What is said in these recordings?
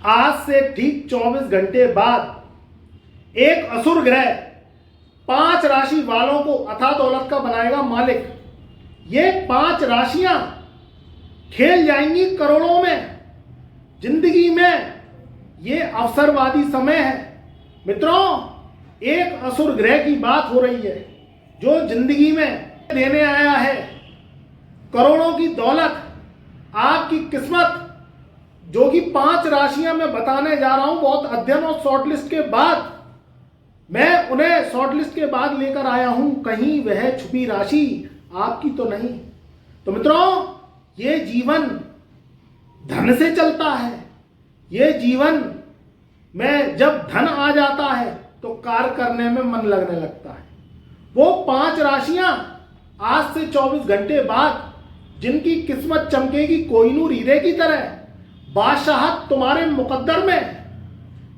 आज से ठीक 24 घंटे बाद एक असुर ग्रह 5 राशि वालों को अथा दौलत का बनाएगा मालिक। ये 5 राशियां खेल जाएंगी करोड़ों में। जिंदगी में ये अवसरवादी समय है मित्रों। एक असुर ग्रह की बात हो रही है जो जिंदगी में देने आया है करोड़ों की दौलत, आपकी किस्मत, जो कि 5 राशियां मैं बताने जा रहा हूं। बहुत अध्ययन और शॉर्टलिस्ट के बाद मैं उन्हें शॉर्टलिस्ट के बाद लेकर आया हूं। कहीं वह छुपी राशि आपकी तो नहीं। तो मित्रों, ये जीवन धन से चलता है। ये जीवन में जब धन आ जाता है तो कार्य करने में मन लगने लगता है। वो 5 राशियां आज से 24 घंटे बाद जिनकी किस्मत चमकेगी कोहिनूर हीरे की तरह, बादशाहत तुम्हारे मुकद्दर में,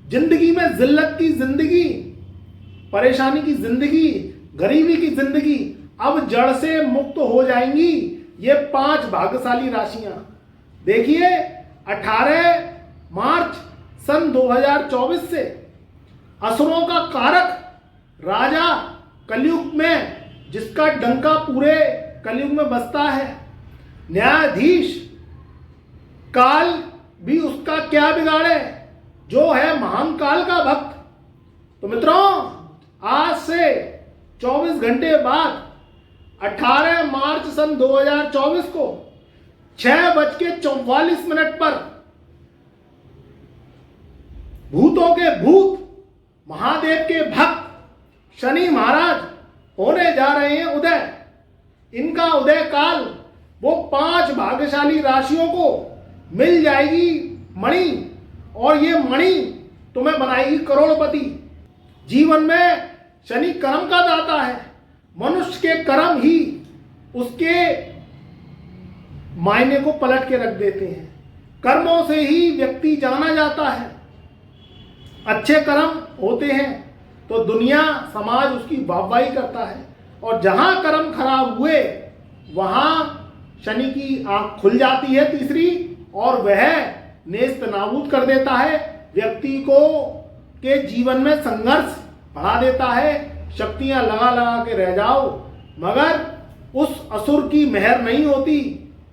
जिंदगी में जिल्लत की जिंदगी, परेशानी की जिंदगी, गरीबी की जिंदगी अब जड़ से मुक्त हो जाएंगी। ये 5 भाग्यशाली राशियां देखिए। 18 मार्च सन 2024 से असुरों का कारक राजा कलयुग में, जिसका डंका पूरे कलयुग में बसता है, न्यायाधीश काल भी उसका क्या बिगाड़े, जो है महाकाल का भक्त। तो मित्रों, आज से 24 घंटे बाद 18 मार्च सन 2024 को 6:44 पर भूतों के भूत, महादेव के भक्त शनि महाराज होने जा रहे हैं उदय। इनका उदय काल वो 5 भाग्यशाली राशियों को मिल जाएगी मणि, और ये मणि तुम्हें बनाएगी करोड़पति। जीवन में शनि कर्म का दाता है। मनुष्य के कर्म ही उसके मायने को पलट के रख देते हैं। कर्मों से ही व्यक्ति जाना जाता है। अच्छे कर्म होते हैं तो दुनिया समाज उसकी वाहवाही करता है, और जहां कर्म खराब हुए वहां शनि की आंख खुल जाती है तीसरी, और वह नेस्त नाबूद कर देता है। व्यक्ति को के जीवन में संघर्ष बढ़ा देता है। शक्तियां लगा लगा के रह जाओ, मगर उस असुर की मेहर नहीं होती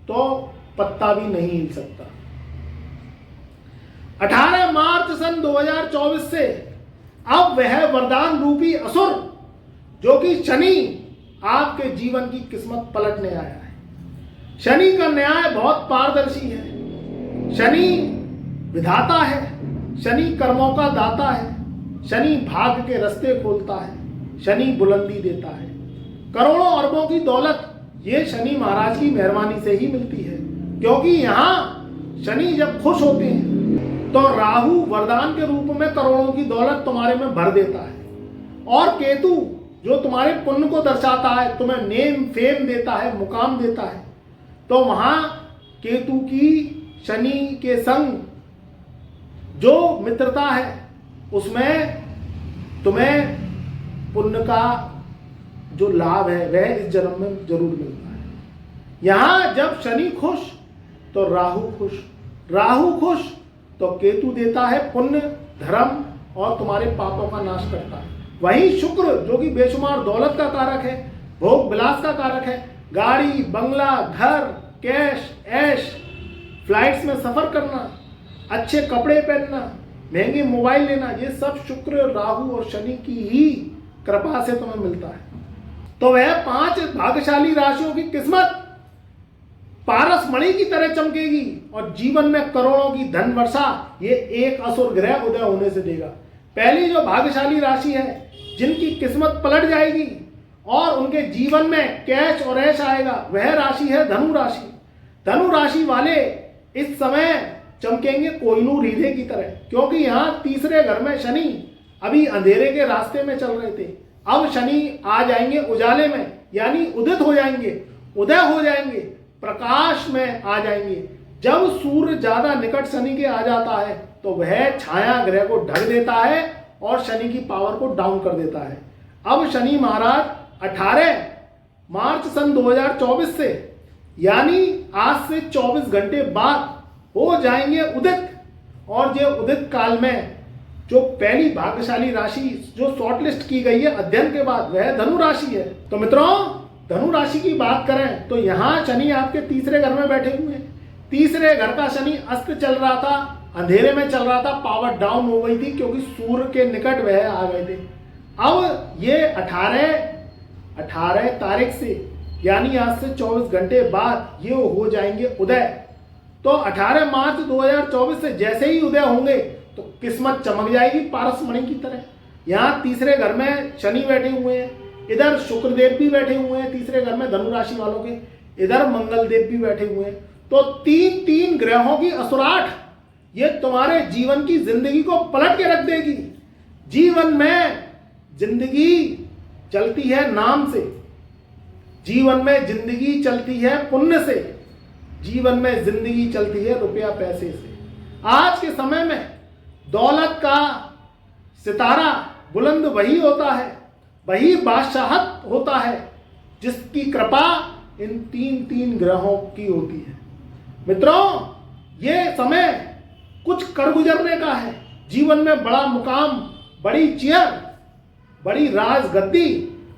तो पत्ता भी नहीं हिल सकता। 18 मार्च सन 2024 से अब वह वरदान रूपी असुर, जो कि शनि, आपके जीवन की किस्मत पलटने आया है। शनि का न्याय बहुत पारदर्शी है। शनि विधाता है। शनि कर्मों का दाता है। शनि भाग्य के रास्ते खोलता है। शनि बुलंदी देता है। करोड़ों अरबों की दौलत ये शनि महाराज की मेहरबानी से ही मिलती है, क्योंकि यहाँ शनि जब खुश होते हैं तो राहु वरदान के रूप में करोड़ों की दौलत तुम्हारे में भर देता है, और केतु जो तुम्हारे पुण्य को दर्शाता है, तुम्हें नेम फेम देता है, मुकाम देता है। तो वहां केतु की शनि के संग जो मित्रता है उसमें तुम्हें पुण्य का जो लाभ है वह इस जन्म में जरूर मिलता है। यहां जब शनि खुश तो राहु खुश, राहु खुश तो केतु देता है पुण्य, धर्म और तुम्हारे पापों का नाश करता है। वहीं शुक्र जो कि बेशुमार दौलत का कारक है, भोग विलास का कारक है, गाड़ी बंगला घर कैश ऐश, फ्लाइट्स में सफर करना, अच्छे कपड़े पहनना, महंगे मोबाइल लेना, ये सब शुक्र, राहु और शनि की ही कृपा से तुम्हें मिलता है। तो वह 5 भाग्यशाली राशियों की किस्मत पारस मणि की तरह चमकेगी, और जीवन में करोड़ों की धन वर्षा ये एक असुर ग्रह उदय होने से देगा। पहली जो भाग्यशाली राशि है जिनकी किस्मत पलट जाएगी और उनके जीवन में कैश और ऐश आएगा, वह राशि है धनु राशि। धनु राशि वाले इस समय चमकेंगे कोहिनूर हीरे की तरह, क्योंकि यहाँ तीसरे घर में शनि अभी अंधेरे के रास्ते में चल रहे थे। अब शनि आ जाएंगे उजाले में, यानी उदित हो जाएंगे, उदय हो जाएंगे, प्रकाश में आ जाएंगे। जब सूर्य ज्यादा निकट शनि के आ जाता है तो वह छाया ग्रह को ढक देता है और शनि की पावर को डाउन कर देता है। अब शनि महाराज 18 मार्च सन 2024 से, यानी आज से 24 घंटे बाद हो जाएंगे उदित, और ये उदित काल में जो पहली भाग्यशाली राशि जो शॉर्टलिस्ट की गई है अध्ययन के बाद वह धनु राशि है। तो मित्रों, धनु राशि की बात करें तो यहाँ शनि आपके तीसरे घर में बैठे हुए हैं। तीसरे घर का शनि अस्त चल रहा था, अंधेरे में चल रहा था, पावर डाउन हो गई थी क्योंकि सूर्य के निकट वह आ गए थे। अब ये 18 तारीख से यानी आज से 24 घंटे बाद ये हो जाएंगे उदय। तो 18 मार्च 2024 से जैसे ही उदय होंगे तो किस्मत चमक जाएगी पारसमणि की तरह। यहाँ तीसरे घर में शनि बैठे हुए हैं, इधर शुक्रदेव भी बैठे हुए हैं तीसरे घर में धनु राशि वालों के, इधर मंगल देव भी बैठे हुए हैं। तो तीन ग्रहों की असुराठ ये तुम्हारे जीवन की जिंदगी को पलट के रख देगी। जीवन में जिंदगी चलती है नाम से, जीवन में जिंदगी चलती है पुण्य से, जीवन में जिंदगी चलती है रुपया पैसे से। आज के समय में दौलत का सितारा बुलंद वही होता है, वही बादशाहत होता है जिसकी कृपा इन तीन ग्रहों की होती है। मित्रों, ये समय कुछ कर गुजरने का है। जीवन में बड़ा मुकाम, बड़ी चेयर, बड़ी राजगद्दी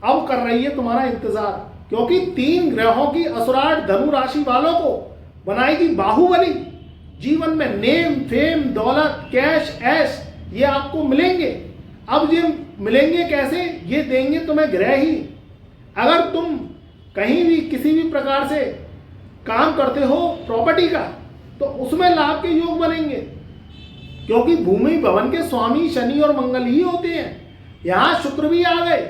अब कर रही है तुम्हारा इंतजार, क्योंकि 3 ग्रहों की असुराट धनु राशि वालों को बनाएगी बाहुबली। जीवन में नेम, फेम, दौलत, कैश, ऐश ये आपको मिलेंगे। अब ये मिलेंगे कैसे? ये देंगे तुम्हें ग्रह ही। अगर तुम कहीं भी किसी भी प्रकार से काम करते हो प्रॉपर्टी का, तो उसमें लाभ के योग बनेंगे, क्योंकि भूमि भवन के स्वामी शनि और मंगल ही होते हैं। यहाँ शुक्र भी आ गए,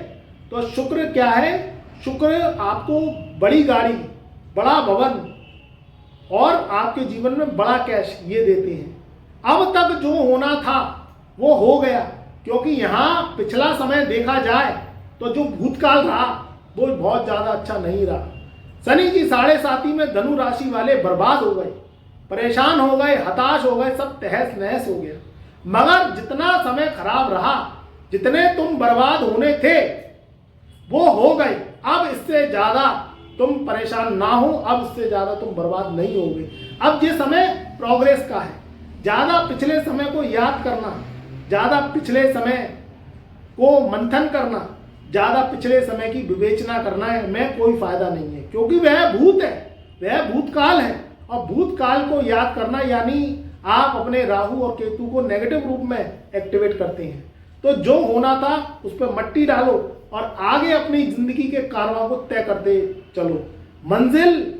तो शुक्र क्या है? शुक्र आपको बड़ी गाड़ी, बड़ा भवन और आपके जीवन में बड़ा कैश ये देते हैं। अब तक जो होना था वो हो गया, क्योंकि यहाँ पिछला समय देखा जाए तो जो भूतकाल रहा वो बहुत ज़्यादा अच्छा नहीं रहा। शनि की 7.5 में धनु राशि वाले बर्बाद हो गए, परेशान हो गए, हताश हो गए, सब तहस नहस हो गया। मगर जितना समय खराब रहा, जितने तुम बर्बाद होने थे वो हो गए। अब इससे ज़्यादा तुम परेशान ना हो, अब इससे ज़्यादा तुम बर्बाद नहीं होगे। अब ये समय प्रोग्रेस का है। ज़्यादा पिछले समय को याद करना, ज़्यादा पिछले समय को मंथन करना, ज़्यादा पिछले समय की विवेचना करना है में कोई फायदा नहीं है, क्योंकि वह भूत है, वह भूतकाल है। और भूतकाल को याद करना यानी आप अपने राहु और केतु को नेगेटिव रूप में एक्टिवेट करते हैं। तो जो होना था उस पर मट्टी डालो और आगे अपनी जिंदगी के कारवां को तय करते चलो। मंजिल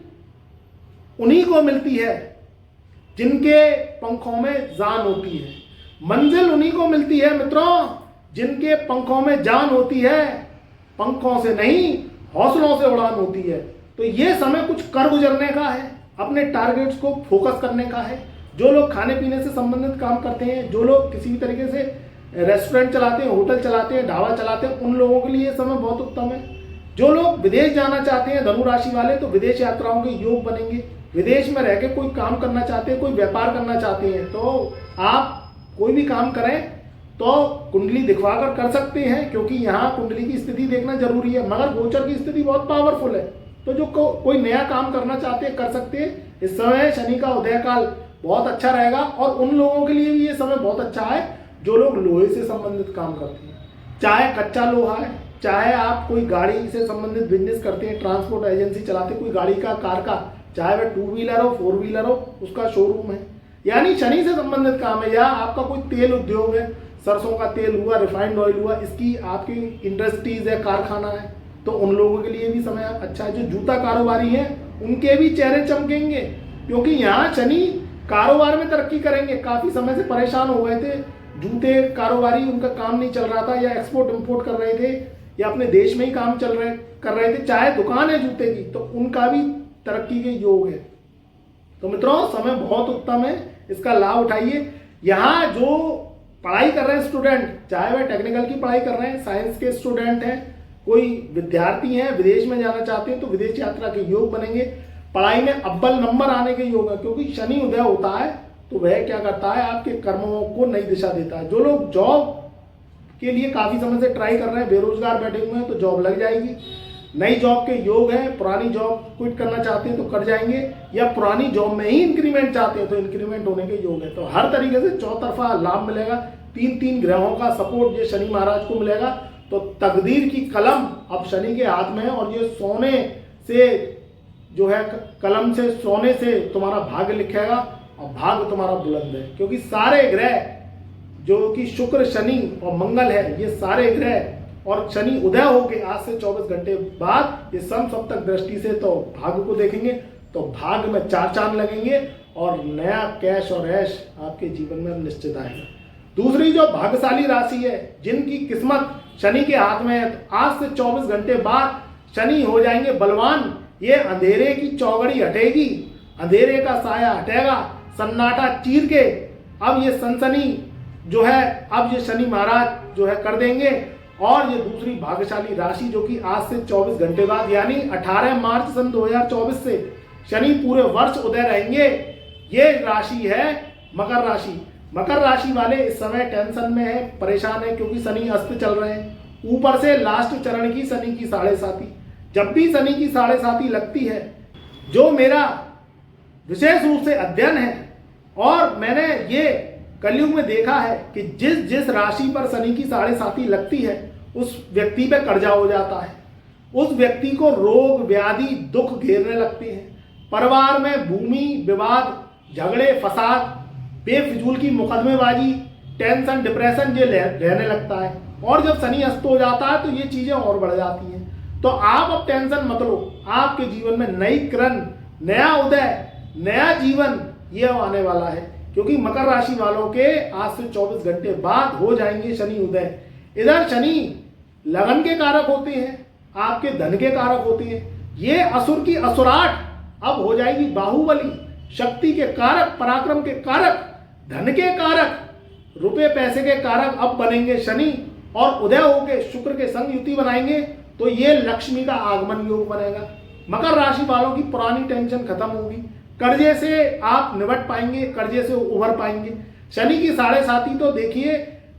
उन्हीं को मिलती है जिनके पंखों में जान होती है। मंजिल उन्हीं को मिलती है मित्रों जिनके पंखों में जान होती है। पंखों से नहीं, हौसलों से उड़ान होती है। तो ये समय कुछ कर गुजरने का है, अपने टारगेट्स को फोकस करने का है। जो लोग खाने पीने से संबंधित काम करते हैं, जो लोग किसी भी तरीके से रेस्टोरेंट चलाते हैं, होटल चलाते हैं, ढाबा चलाते हैं, उन लोगों के लिए ये समय बहुत उत्तम है। जो लोग विदेश जाना चाहते हैं धनु राशि वाले, तो विदेश यात्राओं के योग बनेंगे। विदेश में रह के कोई काम करना चाहते हैं, कोई व्यापार करना चाहते हैं, तो आप कोई भी काम करें तो कुंडली दिखवाकर कर सकते हैं, क्योंकि यहाँ कुंडली की स्थिति देखना जरूरी है। मगर गोचर की स्थिति बहुत पावरफुल है, तो जो कोई नया काम करना चाहते हैं कर सकते हैं। इस समय शनि का उदय काल बहुत अच्छा रहेगा, और उन लोगों के लिए भी ये समय बहुत अच्छा है जो लोग लोहे से संबंधित काम करते हैं। चाहे कच्चा लोहा है, चाहे आप कोई गाड़ी से संबंधित बिजनेस करते हैं, ट्रांसपोर्ट एजेंसी चलाते हैं, कोई गाड़ी का, कार का, चाहे वह 2 व्हीलर हो, 4 व्हीलर हो, उसका शोरूम है, यानी शनि से संबंधित काम है। या आपका कोई तेल उद्योग है, सरसों का तेल हुआ, रिफाइंड ऑयल हुआ, इसकी आपकी इंडस्ट्रीज है, कारखाना है, तो उन लोगों के लिए भी समय अच्छा है। जो जूता कारोबारी हैं उनके भी चेहरे चमकेंगे, क्योंकि यहाँ शनि कारोबार में तरक्की करेंगे। काफ़ी समय से परेशान हो गए थे, जूते कारोबारी उनका काम नहीं चल रहा था, या एक्सपोर्ट इंपोर्ट कर रहे थे, या अपने देश में ही काम कर रहे थे, चाहे दुकान है जूते की, तो उनका भी तरक्की के योग है। तो मित्रों, समय बहुत उत्तम है, इसका लाभ उठाइए। यहाँ जो पढ़ाई कर रहे हैं स्टूडेंट, चाहे वह टेक्निकल की पढ़ाई कर रहे हैं, साइंस के स्टूडेंट हैं, कोई विद्यार्थी हैं विदेश में जाना चाहते हैं, तो विदेश यात्रा के योग बनेंगे। पढ़ाई में अव्वल नंबर आने के योग है, क्योंकि शनि उदय होता है तो वह क्या करता है, आपके कर्मों को नई दिशा देता है। जो लोग जॉब के लिए काफ़ी समय से ट्राई कर रहे हैं, बेरोजगार बैठे हुए हैं, तो जॉब लग जाएगी। नई जॉब के योग हैं, पुरानी जॉब क्विट करना चाहते हैं तो कर जाएंगे, या पुरानी जॉब में ही इंक्रीमेंट चाहते हैं तो इंक्रीमेंट होने के योग है। तो हर तरीके से चौतरफा लाभ मिलेगा। 3 ग्रहों का सपोर्ट ये शनि महाराज को मिलेगा। तो तकदीर की कलम अब शनि के हाथ में है, और ये सोने से जो है कलम से सोने से तुम्हारा भाग्य लिखेगा, और भाग्य तुम्हारा बुलंद है। क्योंकि सारे ग्रह जो कि शुक्र, शनि और मंगल है, ये सारे ग्रह, और शनि उदय होके आज से 24 घंटे बाद ये सप्तक दृष्टि से तो भाग्य को देखेंगे, तो भाग्य में 4 चांद लगेंगे और नया कैश और ऐश आपके जीवन में निश्चित आएगा। दूसरी जो भाग्यशाली राशि है, जिनकी किस्मत शनि के हाथ में है, तो आज से 24 घंटे बाद शनि हो जाएंगे बलवान। ये अंधेरे की चौगड़ी हटेगी, अंधेरे का साया हटेगा, सन्नाटा चीर के अब ये सनसनी जो है अब ये शनि महाराज जो है कर देंगे। और ये दूसरी भाग्यशाली राशि जो कि आज से 24 घंटे बाद यानी 18 मार्च सन 2024 से शनि पूरे वर्ष उदय रहेंगे, ये राशि है मकर राशि। मकर राशि वाले इस समय टेंशन में है, परेशान है, क्योंकि शनि अस्त चल रहे हैं। ऊपर से लास्ट चरण की शनि की 7.5। जब भी शनि की 7.5 लगती है, जो मेरा विशेष रूप से अध्ययन है और मैंने ये कलयुग में देखा है कि जिस जिस राशि पर शनि की 7.5 लगती है उस व्यक्ति पे कर्जा हो जाता है, उस व्यक्ति को रोग व्याधि दुख घेरने लगते हैं, परिवार में भूमि विवाद, झगड़े फसाद, बेफिजूल की मुकदमेबाजी, टेंशन डिप्रेशन ये रहने लगता है। और जब शनि अस्त हो जाता है तो ये चीजें और बढ़ जाती हैं। तो आप अब टेंशन मत लो, आपके जीवन में नई किरण, नया उदय, नया जीवन ये आने वाला है। क्योंकि मकर राशि वालों के आज से 24 घंटे बाद हो जाएंगे शनि उदय। इधर शनि लगन के कारक होते हैं, आपके धन के कारक होते हैं। ये असुर की असुराट अब हो जाएगी बाहुबली, शक्ति के कारक, पराक्रम के कारक, धन के कारक, रुपए पैसे के कारक अब बनेंगे शनि। और उदय होके शुक्र के संग युति बनाएंगे तो ये लक्ष्मी का आगमन योग बनेगा। मकर राशि वालों की पुरानी टेंशन खत्म होगी, कर्जे से आप निपट पाएंगे, कर्जे से उभर पाएंगे। शनि की 7.5 तो देखिए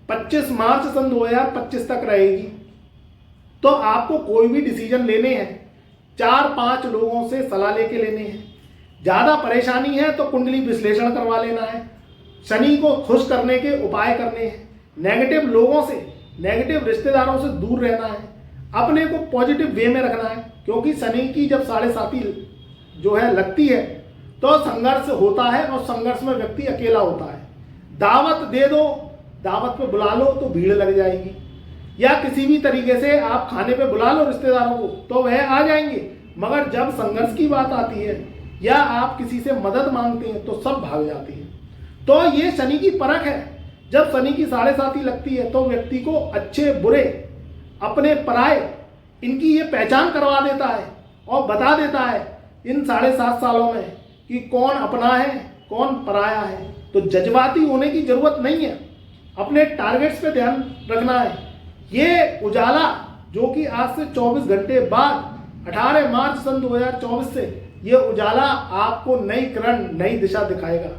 25 मार्च सन 2025 तक रहेगी। तो आपको कोई भी डिसीजन लेने हैं 4-5 लोगों से सलाह लेके लेने हैं। ज्यादा परेशानी है तो कुंडली विश्लेषण करवा लेना है, शनि को खुश करने के उपाय करने हैं, नेगेटिव लोगों से, नेगेटिव रिश्तेदारों से दूर रहना है, अपने को पॉजिटिव वे में रखना है। क्योंकि शनि की जब 7.5 जो है लगती है तो संघर्ष होता है, और संघर्ष में व्यक्ति अकेला होता है। दावत दे दो, दावत पे बुला लो तो भीड़ लग जाएगी, या किसी भी तरीके से आप खाने पे बुला लो रिश्तेदारों को तो वह आ जाएंगे। मगर जब संघर्ष की बात आती है या आप किसी से मदद मांगते हैं तो सब भाग जाती है। तो ये शनि की परख है। जब शनि की 7.5 लगती है तो व्यक्ति को अच्छे बुरे, अपने पराये, इनकी ये पहचान करवा देता है और बता देता है इन 7.5 सालों में कि कौन अपना है कौन पराया है। तो जज्बाती होने की जरूरत नहीं है, अपने टारगेट्स पे ध्यान रखना है। ये उजाला जो कि आज से 24 घंटे बाद 18 मार्च सन 2024 से ये उजाला आपको नई किरण, नई दिशा दिखाएगा।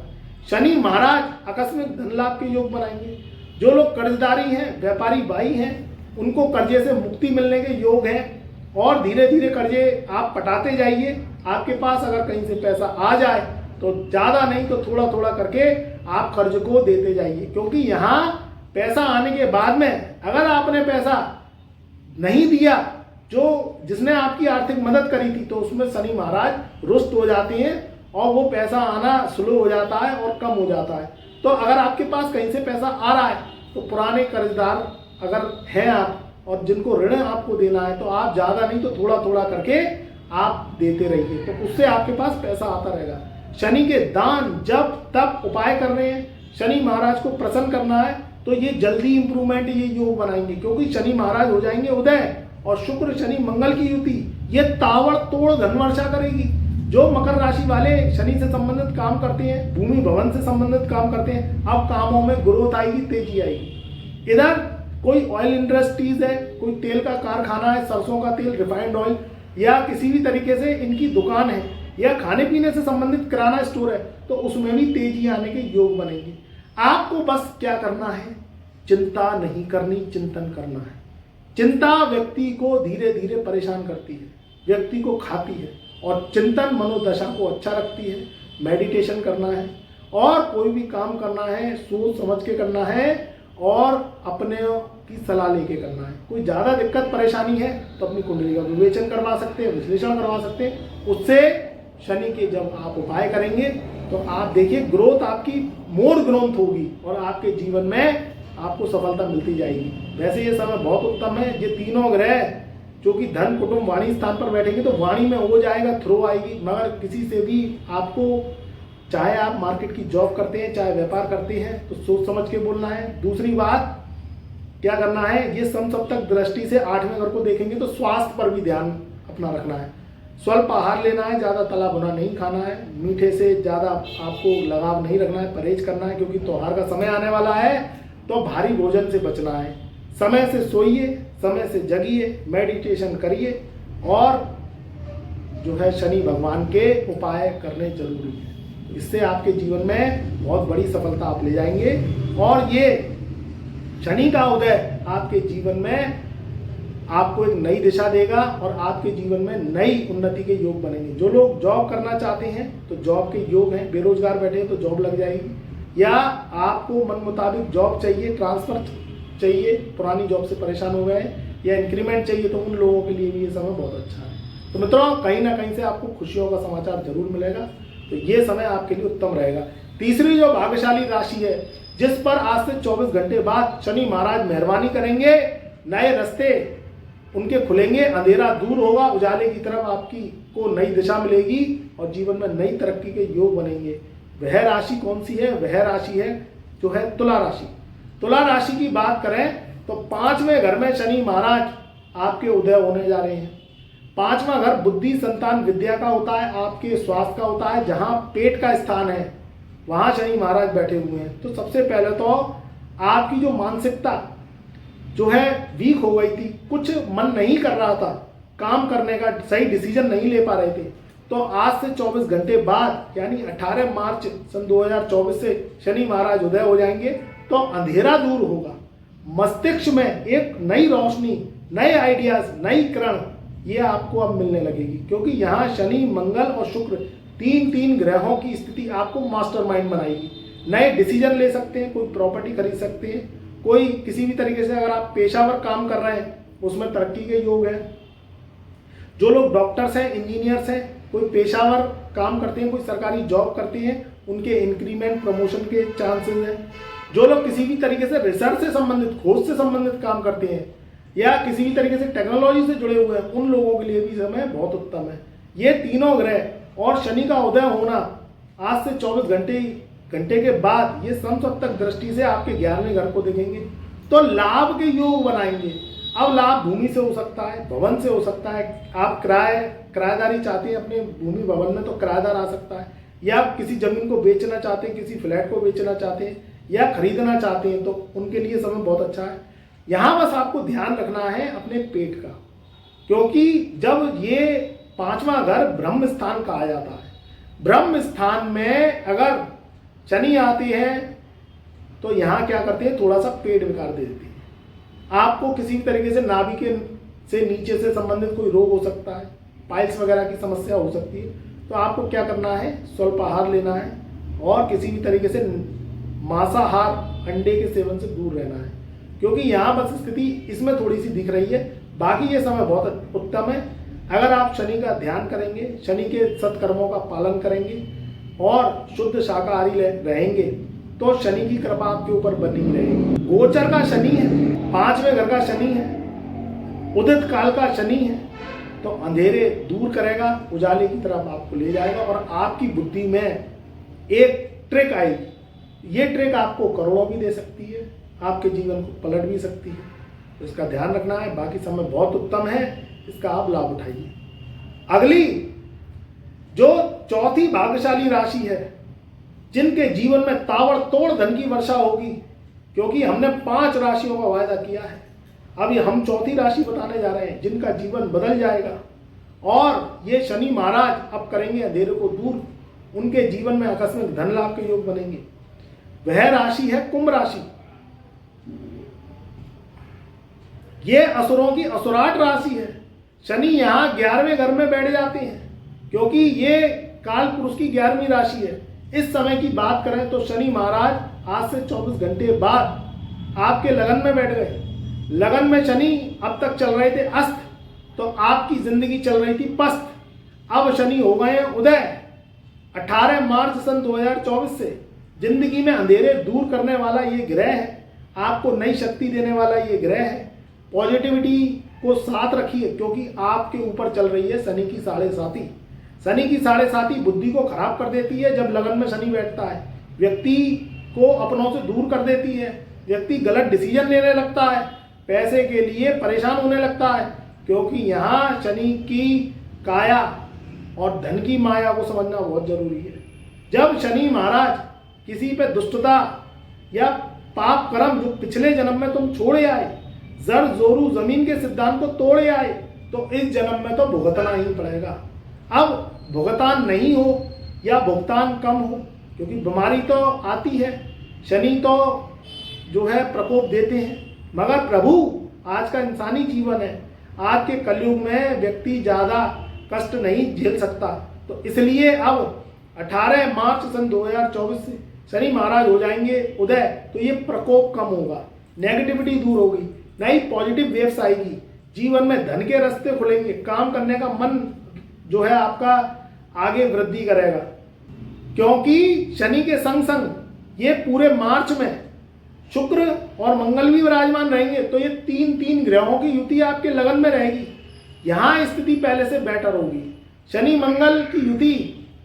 शनि महाराज आकस्मिक धन लाभ के योग बनाएंगे। जो लोग कर्जदारी हैं, व्यापारी भाई हैं, उनको कर्जे से मुक्ति मिलने के योग हैं। और धीरे धीरे कर्जे आप पटाते जाइए। आपके पास अगर कहीं से पैसा आ जाए तो ज़्यादा नहीं तो थोड़ा थोड़ा करके आप कर्ज को देते जाइए। क्योंकि यहाँ पैसा आने के बाद में अगर आपने पैसा नहीं दिया, जो जिसने आपकी आर्थिक मदद करी थी, तो उसमें शनि महाराज रुष्ट हो जाते हैं और वो पैसा आना स्लो हो जाता है और कम हो जाता है। तो अगर आपके पास कहीं से पैसा आ रहा है तो पुराने कर्जदार अगर हैं आप और जिनको ऋण आपको देना है तो आप ज़्यादा नहीं तो थोड़ा थोड़ा करके आप देते रहिए, तो उससे आपके पास पैसा आता रहेगा। शनि के दान जब तब उपाय कर रहे हैं, शनि महाराज को प्रसन्न करना है तो ये जल्दी इंप्रूवमेंट ये योग बनाएंगे। क्योंकि शनि महाराज हो जाएंगे उदय और शुक्र शनि मंगल की युति ये ताबड़तोड़ धन वर्षा करेगी। जो मकर राशि वाले शनि से संबंधित काम करते हैं, भूमि भवन से संबंधित काम करते हैं, अब कामों में ग्रोथ आएगी, तेजी आएगी। इधर कोई ऑयल इंडस्ट्रीज है, कोई तेल का कारखाना है, सरसों का तेल, रिफाइंड ऑयल, या किसी भी तरीके से इनकी दुकान है, या खाने पीने से संबंधित किराना स्टोर है, तो उसमें भी तेजी आने के योग बनेंगे। आपको बस क्या करना है, चिंता नहीं करनी, चिंतन करना है। चिंता व्यक्ति को धीरे धीरे परेशान करती है, व्यक्ति को खाती है, और चिंतन मनोदशा को अच्छा रखती है। मेडिटेशन करना है और कोई भी काम करना है सोच समझ के करना है और अपने की सलाह लेके करना है। कोई ज़्यादा दिक्कत परेशानी है तो अपनी कुंडली का विवेचन करवा सकते हैं, विश्लेषण करवा सकते हैं। उससे शनि के जब आप उपाय करेंगे तो आप देखिए ग्रोथ आपकी मोर ग्रोथ होगी और आपके जीवन में आपको सफलता मिलती जाएगी। वैसे ये समय बहुत उत्तम है। ये तीनों ग्रह जो कि धन कुटुंब वाणी स्थान पर बैठेंगे तो वाणी में हो जाएगा, थ्रो आएगी। मगर किसी से भी आपको, चाहे आप मार्केट की जॉब करते हैं चाहे व्यापार करते हैं, तो सोच समझ के बोलना है। दूसरी बात क्या करना है, ये समसप्तक दृष्टि से 8वें घर को देखेंगे तो स्वास्थ्य पर भी ध्यान अपना रखना है। स्वल्प आहार लेना है, ज़्यादा तला भुना नहीं खाना है, मीठे से ज़्यादा आपको लगाव नहीं रखना है, परहेज करना है, क्योंकि त्योहार का समय आने वाला है तो भारी भोजन से बचना है। समय से सोइए, समय से जगिए, मेडिटेशन करिए और जो है शनि भगवान के उपाय करने जरूरी है। इससे आपके जीवन में बहुत बड़ी सफलता आप ले जाएंगे और ये शनि का उदय आपके जीवन में आपको एक नई दिशा देगा और आपके जीवन में नई उन्नति के योग बनेंगे। जो लोग जॉब करना चाहते हैं तो जॉब के योग हैं, बेरोजगार बैठे हैं तो जॉब लग जाएगी, या आपको मन मुताबिक जॉब चाहिए, ट्रांसफर चाहिए, पुरानी जॉब से परेशान हो गए, या इंक्रीमेंट चाहिए, तो उन लोगों के लिए भी ये समय बहुत अच्छा है। तो मित्रों, कहीं ना कहीं से आपको खुशियों का समाचार जरूर मिलेगा, तो ये समय आपके लिए उत्तम रहेगा। तीसरी जो भाग्यशाली राशि है जिस पर आज से 24 घंटे बाद शनि महाराज मेहरबानी करेंगे, नए रास्ते उनके खुलेंगे, अंधेरा दूर होगा, उजाले की तरफ आपकी को नई दिशा मिलेगी और जीवन में नई तरक्की के योग बनेंगे। वह राशि कौन सी है? वह राशि है जो है तुला राशि। तुला राशि की बात करें तो 5वें घर में शनि महाराज आपके उदय होने जा रहे हैं। 5वां घर बुद्धि संतान विद्या का होता है, आपके स्वास्थ्य का होता है। जहां पेट का स्थान है वहां शनि महाराज बैठे हुए हैं। तो सबसे पहले तो आपकी जो मानसिकता जो है वीक हो गई थी, कुछ मन नहीं कर रहा था, काम करने का सही डिसीजन नहीं ले पा रहे थे, तो आज से 24 घंटे बाद यानी 18 मार्च सन 2024 से शनि महाराज उदय हो जाएंगे। तो अंधेरा दूर होगा, मस्तिष्क में एक नई रोशनी, नए आइडियाज, नई किरण ये आपको अब मिलने लगेगी, क्योंकि यहाँ शनि मंगल और शुक्र तीन ग्रहों की स्थिति आपको मास्टरमाइंड बनाएगी। नए डिसीजन ले सकते हैं, कोई प्रॉपर्टी खरीद सकते हैं, कोई किसी भी तरीके से अगर आप पेशावर काम कर रहे हैं उसमें तरक्की के योग है। जो लोग डॉक्टर्स हैं, इंजीनियर्स हैं, कोई पेशावर काम करते हैं, कोई सरकारी जॉब करते हैं, उनके इंक्रीमेंट प्रमोशन के चांसेस हैं। जो लोग किसी भी तरीके से रिसर्च से संबंधित, खोज से संबंधित काम करते हैं या किसी भी तरीके से टेक्नोलॉजी से जुड़े हुए हैं, उन लोगों के लिए भी समय बहुत उत्तम है। ये तीनों ग्रह और शनि का उदय होना आज से 24 घंटे के बाद ये समसप्तक दृष्टि से आपके 11वें घर को देखेंगे तो लाभ के योग बनाएंगे। अब लाभ भूमि से हो सकता है, भवन से हो सकता है। आप किराएदारी चाहते हैं अपने भूमि भवन में तो किराएदार आ सकता है, या आप किसी जमीन को बेचना चाहते हैं, किसी फ्लैट को बेचना चाहते हैं या खरीदना चाहते हैं तो उनके लिए समय बहुत अच्छा है। यहाँ बस आपको ध्यान रखना है अपने पेट का, क्योंकि जब ये 5वां घर ब्रह्म स्थान कहा जाता है, ब्रह्म स्थान में अगर शनि आते हैं तो यहाँ क्या करते हैं, थोड़ा सा पेट विकार दे देते हैं। आपको किसी भी तरीके से नाभि के से नीचे से संबंधित कोई रोग हो सकता है, पाइल्स वगैरह की समस्या हो सकती है, तो आपको क्या करना है, स्वल्प आहार लेना है और किसी भी तरीके से मांसाहार, अंडे के सेवन से दूर रहना है, क्योंकि यहाँ बस स्थिति इसमें थोड़ी सी दिख रही है। बाकी ये समय बहुत उत्तम है। अगर आप शनि का ध्यान करेंगे, शनि के सत्कर्मों का पालन करेंगे और शुद्ध शाकाहारी रहेंगे तो शनि की कृपा आपके ऊपर बनी रहेगी। गोचर का शनि है, 5वें घर का शनि है, उदित काल का शनि है, तो अंधेरे दूर करेगा, उजाले की तरफ आपको ले जाएगा और आपकी बुद्धि में एक ट्रिक आएगी। ये ट्रिक आपको करोड़ों भी दे सकती है, आपके जीवन को पलट भी सकती है, तो इसका ध्यान रखना है। बाकी समय बहुत उत्तम है, इसका आप लाभ उठाइए। अगली जो चौथी भाग्यशाली राशि है जिनके जीवन में ताबड़तोड़ धन की वर्षा होगी, क्योंकि हमने 5 राशियों का वायदा किया है, अब ये हम चौथी राशि बताने जा रहे हैं जिनका जीवन बदल जाएगा और ये शनि महाराज अब करेंगे अंधेरे को दूर, उनके जीवन में आकस्मिक धन लाभ के योग बनेंगे। वह राशि है कुंभ राशि। ये असुरों की असुराट राशि है। शनि यहाँ 11वें घर में बैठ जाते हैं क्योंकि ये काल पुरुष की 11वीं राशि है। इस समय की बात करें तो शनि महाराज आज से 24 घंटे बाद आपके लगन में बैठ गए। लगन में शनि अब तक चल रहे थे अस्त, तो आपकी जिंदगी चल रही थी पस्त। अब शनि हो गए हैं उदय। 18 मार्च सन 2024 से जिंदगी में अंधेरे दूर करने वाला ये ग्रह है, आपको नई शक्ति देने वाला ये ग्रह है। पॉजिटिविटी को साथ रखिए क्योंकि आपके ऊपर चल रही है शनि की 7.5। शनि की 7.5 बुद्धि को खराब कर देती है। जब लगन में शनि बैठता है व्यक्ति को अपनों से दूर कर देती है, व्यक्ति गलत डिसीजन लेने लगता है, पैसे के लिए परेशान होने लगता है क्योंकि यहाँ शनि की काया और धन की माया को समझना बहुत जरूरी है। जब शनि महाराज किसी पे दुष्टता या पाप कर्म जो पिछले जन्म में तुम छोड़े आए, जर जोरू जमीन के सिद्धांत को तोड़े आए, तो इस जन्म में तो भुगतना ही पड़ेगा। अब भुगतान नहीं हो या भुगतान कम हो, क्योंकि बीमारी तो आती है, शनि तो जो है प्रकोप देते हैं, मगर प्रभु आज का इंसानी जीवन है, आज के कलयुग में व्यक्ति ज़्यादा कष्ट नहीं झेल सकता। तो इसलिए अब 18 मार्च सन 2024 से शनि महाराज हो जाएंगे उदय, तो ये प्रकोप कम होगा, नेगेटिविटी दूर होगी, नई पॉजिटिव वेव्स आएगी, जीवन में धन के रास्ते खुलेंगे, काम करने का मन जो है आपका आगे वृद्धि करेगा। क्योंकि शनि के संग संग ये पूरे मार्च में शुक्र और मंगल भी विराजमान रहेंगे, तो ये तीन ग्रहों की युति आपके लगन में रहेगी। यहाँ स्थिति पहले से बेटर होगी। शनि मंगल की युति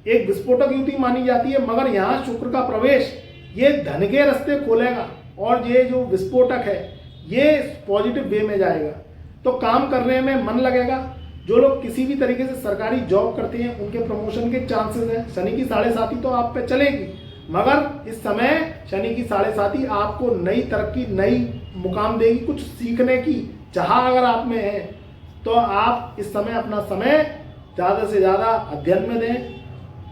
एक विस्फोटक युति मानी जाती है, मगर यहाँ शुक्र का प्रवेश ये धन के रास्ते खोलेगा और ये जो विस्फोटक है ये पॉजिटिव वे में जाएगा, तो काम करने में मन लगेगा। जो लोग किसी भी तरीके से सरकारी जॉब करते हैं उनके प्रमोशन के चांसेस हैं। शनि की 7.5 तो आप पे चलेगी, मगर इस समय शनि की 7.5 आपको नई तरक्की, नई मुकाम देगी। कुछ सीखने की चाह अगर आप में है तो आप इस समय अपना समय ज़्यादा से ज़्यादा अध्ययन में दें,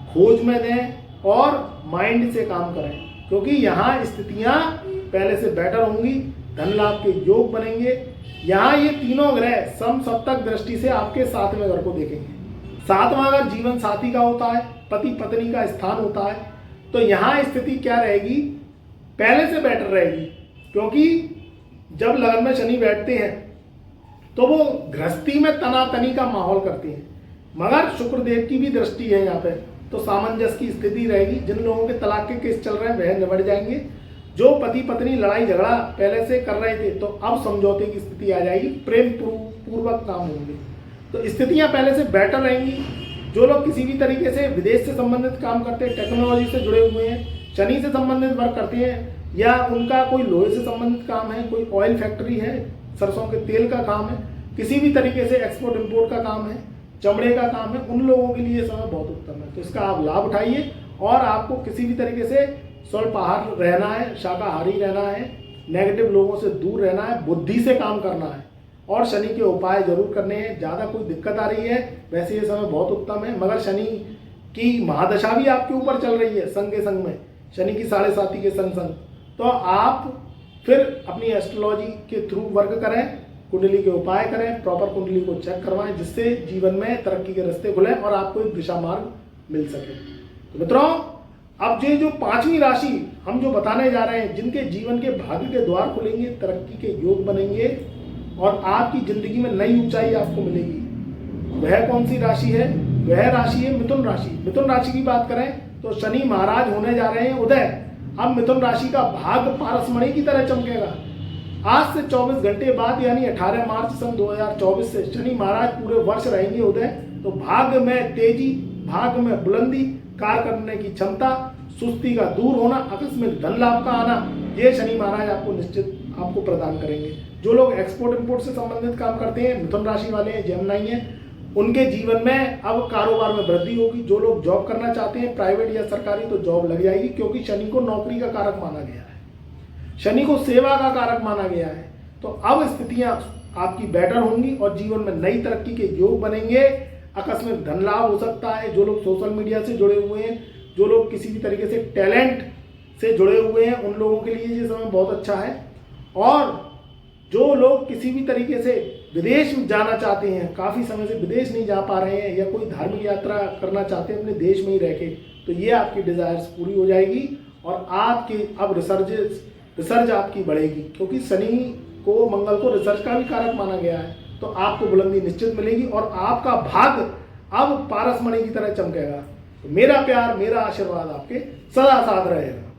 खोज में दें और माइंड से काम करें, क्योंकि यहाँ स्थितियाँ पहले से बेटर होंगी, धन लाभ के योग बनेंगे। यहाँ ये तीनों ग्रह समसप्तक दृष्टि से आपके 7वें घर को देखेंगे। 7वां घर जीवन साथी का होता है, पति पत्नी का स्थान होता है, तो यहाँ स्थिति क्या रहेगी, पहले से बेटर रहेगी। क्योंकि जब लगन में शनि बैठते हैं तो वो गृहस्थी में तनातनी का माहौल करते हैं, मगर शुक्रदेव की भी दृष्टि है यहाँ पे, तो सामंजस्य की स्थिति रहेगी। जिन लोगों के तलाक के केस चल रहे हैं वह निबट जाएंगे। जो पति पत्नी लड़ाई झगड़ा पहले से कर रहे थे तो अब समझौते की स्थिति आ जाएगी, प्रेम पूर्वक काम होंगे, तो स्थितियां पहले से बेटर रहेंगी। जो लोग किसी भी तरीके से विदेश से संबंधित काम करते हैं, टेक्नोलॉजी से जुड़े हुए हैं, शनि से संबंधित वर्क करते हैं, या उनका कोई लोहे से संबंधित काम है, कोई ऑयल फैक्ट्री है, सरसों के तेल का काम है, किसी भी तरीके से एक्सपोर्ट इम्पोर्ट का काम है, चमड़े का काम है, उन लोगों के लिए समय बहुत उत्तम है। तो इसका आप लाभ उठाइए और आपको किसी भी तरीके से स्वल्पाहार रहना है, शाकाहारी रहना है, नेगेटिव लोगों से दूर रहना है, बुद्धि से काम करना है और शनि के उपाय जरूर करने हैं। ज़्यादा कोई दिक्कत आ रही है वैसे ये समय बहुत उत्तम है, मगर शनि की महादशा भी आपके ऊपर चल रही है संग के संग में, शनि की 7.5 के संग संग, तो आप फिर अपनी एस्ट्रोलॉजी के थ्रू वर्क करें, कुंडली के उपाय करें, प्रॉपर कुंडली को चेक करवाएं, जिससे जीवन में तरक्की के रास्ते खुले और आपको एक दिशा मार्ग मिल सके। तो मित्रों, अब ये जो 5वीं राशि हम जो बताने जा रहे हैं, जिनके जीवन के भाग्य के द्वार खुलेंगे, तरक्की के योग बनेंगे और आपकी जिंदगी में नई ऊंचाई आपको मिलेगी, वह कौन सी राशि है? वह राशि है मिथुन राशि। मिथुन राशि की बात करें तो शनि महाराज होने जा रहे हैं उदय। अब मिथुन राशि का भाग्य पारसमणि की तरह चमकेगा। आज से 24 घंटे बाद यानी 18 मार्च सन 2024 से शनि महाराज पूरे वर्ष रहेंगे उदय। तो भाग्य में तेजी, भाग्य में बुलंदी, कार्य करने की क्षमता, सुस्ती का दूर होना, आकस्मिक धन लाभ का आना, ये शनि महाराज आपको निश्चित आपको प्रदान करेंगे। जो लोग एक्सपोर्ट इंपोर्ट से संबंधित काम करते हैं, मिथुन राशि वाले हैं, जेमिनी हैं, उनके जीवन में अब कारोबार में वृद्धि होगी। जो लोग जॉब करना चाहते हैं प्राइवेट या सरकारी, तो जॉब लग जाएगी, क्योंकि शनि को नौकरी का कारक माना गया है, शनि को सेवा का कारक माना गया है। तो अब स्थितियां आपकी बेटर होंगी और जीवन में नई तरक्की के योग बनेंगे, आकस्मिक धन लाभ हो सकता है। जो लोग सोशल मीडिया से जुड़े हुए हैं, जो लोग किसी भी तरीके से टैलेंट से जुड़े हुए हैं, उन लोगों के लिए ये समय बहुत अच्छा है। और जो लोग किसी भी तरीके से विदेश में जाना चाहते हैं, काफ़ी समय से विदेश नहीं जा पा रहे हैं, या कोई धार्मिक यात्रा करना चाहते हैं अपने देश में ही रह के, तो ये आपकी डिज़ायर्स पूरी हो जाएगी और आपकी अब रिसर्च आपकी बढ़ेगी, क्योंकि शनि को, मंगल को रिसर्च का भी कारक माना गया है। तो आपको बुलंदी निश्चित मिलेगी और आपका भाग्य अब पारसमणि की तरह चमकेगा। तो मेरा प्यार, मेरा आशीर्वाद आपके सदा साथ रहेगा।